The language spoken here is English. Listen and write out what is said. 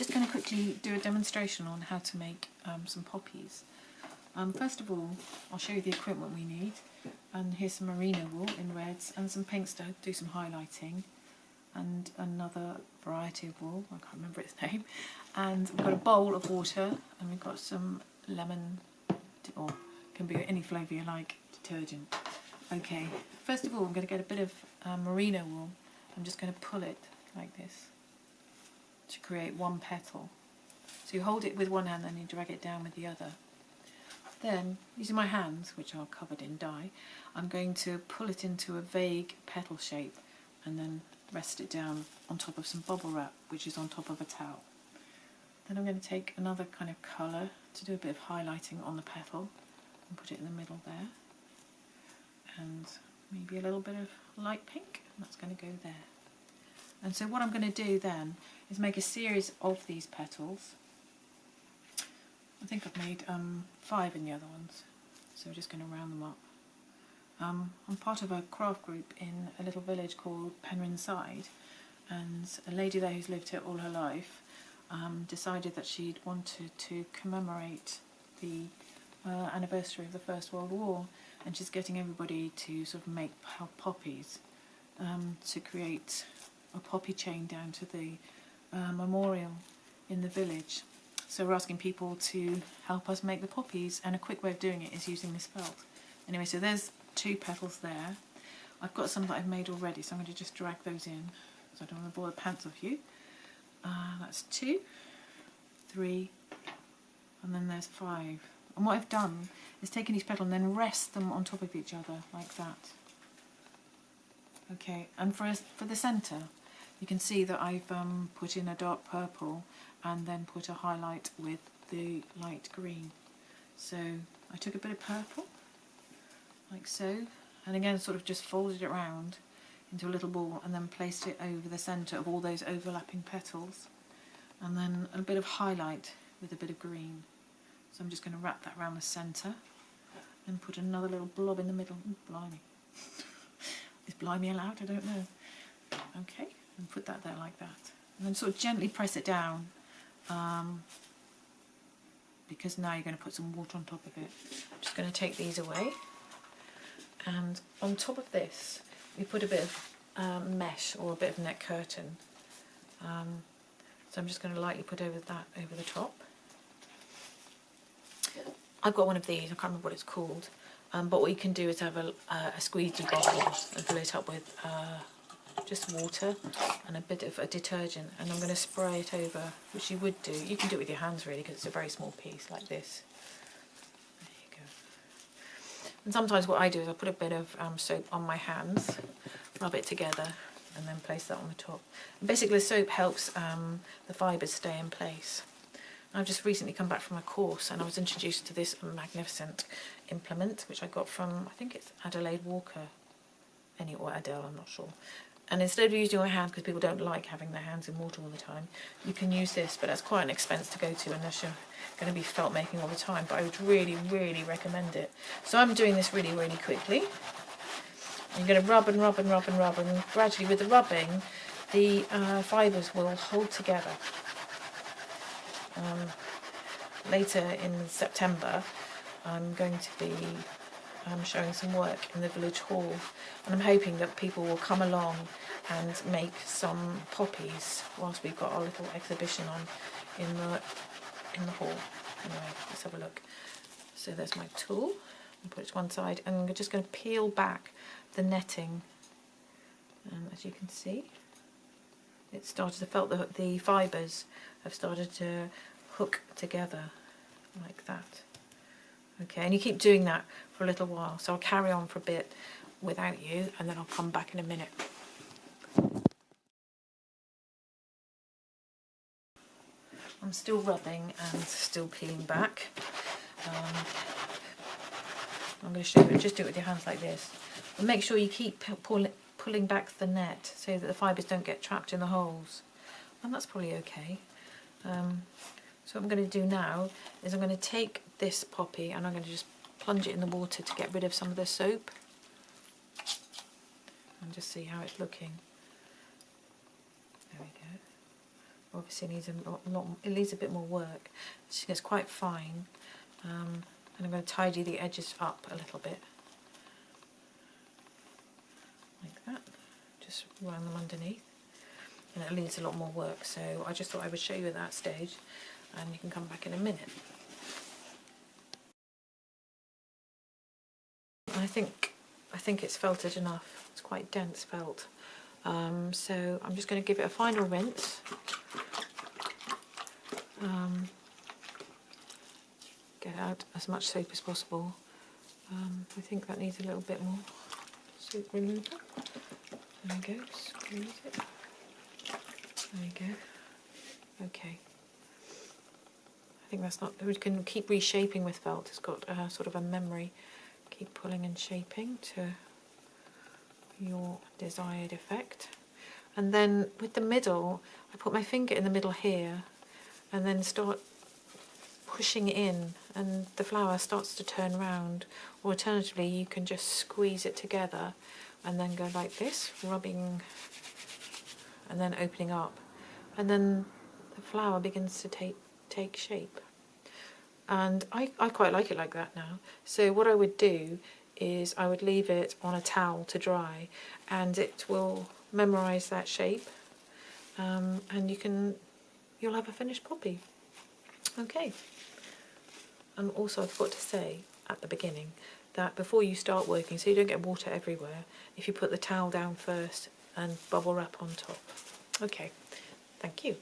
just going to quickly do a demonstration on how to make some poppies. First of all, I'll show you the equipment we need. And here's some merino wool in reds and some pinks to do some highlighting, and another variety of wool, I can't remember its name. And we've got a bowl of water, and we've got some lemon, or can be any flavour you like, detergent. Okay, first of all I'm going to get a bit of merino wool. I'm just going to pull it like this to create one petal. So you hold it with one hand and you drag it down with the other. Then, using my hands, which are covered in dye, I'm going to pull it into a vague petal shape and then rest it down on top of some bubble wrap, which is on top of a towel. Then I'm going to take another kind of colour to do a bit of highlighting on the petal and put it in the middle there. And maybe a little bit of light pink, and that's going to go there. And so what I'm going to do then is make a series of these petals. I think I've made 5 in the other ones, so we're just going to round them up. I'm part of a craft group in a little village called Penrhynside, and a lady there who's lived here all her life decided that she'd wanted to commemorate the anniversary of the First World War, and she's getting everybody to sort of make poppies to create a poppy chain down to the memorial in the village. So we're asking people to help us make the poppies, and a quick way of doing it is using this felt. Anyway, so there's 2 petals there. I've got some that I've made already, so I'm going to just drag those in, so I don't want to bore the pants off you. That's 2, 3, and then there's 5. And what I've done is taken each petal and then rest them on top of each other, like that. Okay, and for the centre, you can see that I've put in a dark purple and then put a highlight with the light green. So I took a bit of purple, like so, and again sort of just folded it around into a little ball and then placed it over the centre of all those overlapping petals, and then a bit of highlight with a bit of green. So I'm just going to wrap that around the centre and put another little blob in the middle. Ooh, blimey. Is blimey allowed? I don't know. Okay, and put that there like that. And then sort of gently press it down, because now you're going to put some water on top of it. I'm just going to take these away, and on top of this we put a bit of mesh or a bit of net curtain. So I'm just going to lightly put over the top. I've got one of these, I can't remember what it's called, but what you can do is have a squeegee bottle and fill it up with just water and a bit of a detergent, and I'm going to spray it over, which you would do. You can do it with your hands really, because it's a very small piece like this. There you go. And sometimes what I do is I put a bit of soap on my hands, rub it together, and then place that on the top. And basically the soap helps the fibres stay in place. I've just recently come back from a course and I was introduced to this magnificent implement, which I got from, I think it's Adelaide Walker, or Adele, I'm not sure. And instead of using your hands, because people don't like having their hands in water all the time, you can use this, but that's quite an expense to go to unless you're going to be felt making all the time. But I would really, really recommend it. So I'm doing this really, really quickly. You're going to rub and rub and rub and rub, and gradually with the rubbing, the fibres will hold together. Later in September, I'm going to be showing some work in the village hall, and I'm hoping that people will come along and make some poppies whilst we've got our little exhibition on in the hall. Anyway, let's have a look. So there's my tool. I'll put it to one side, and I'm just going to peel back the netting, and as you can see, it started to felt the fibres have started to hook together like that. Okay, and you keep doing that for a little while, so I'll carry on for a bit without you, and then I'll come back in a minute. I'm still rubbing and still peeling back. I'm going to show you, just do it with your hands like this. And make sure you keep pulling back the net so that the fibres don't get trapped in the holes. And that's probably okay. So what I'm going to do now is I'm going to take this poppy and I'm going to just plunge it in the water to get rid of some of the soap. And just see how it's looking. There we go. obviously needs it needs a bit more work. It's quite fine, and I'm going to tidy the edges up a little bit, like that, just run them underneath, and it needs a lot more work, so I just thought I would show you at that stage, and you can come back in a minute. I think it's felted enough. It's quite dense felt. So I'm just going to give it a final rinse. Get out as much soap as possible. I think that needs a little bit more soap remover. There we go, squeeze it. There you go. Okay. I think that's not, we can keep reshaping with felt. It's got sort of a memory. Keep pulling and shaping to your desired effect. And then with the middle, I put my finger in the middle here and then start pushing in, and the flower starts to turn round. Or alternatively, you can just squeeze it together and then go like this, rubbing and then opening up. And then the flower begins to take shape. And I quite like it like that now. So what I would do is I would leave it on a towel to dry, and it will memorise that shape, and you'll have a finished poppy. Okay. And also I forgot to say at the beginning that before you start working, so you don't get water everywhere, if you put the towel down first and bubble wrap on top. Okay, thank you.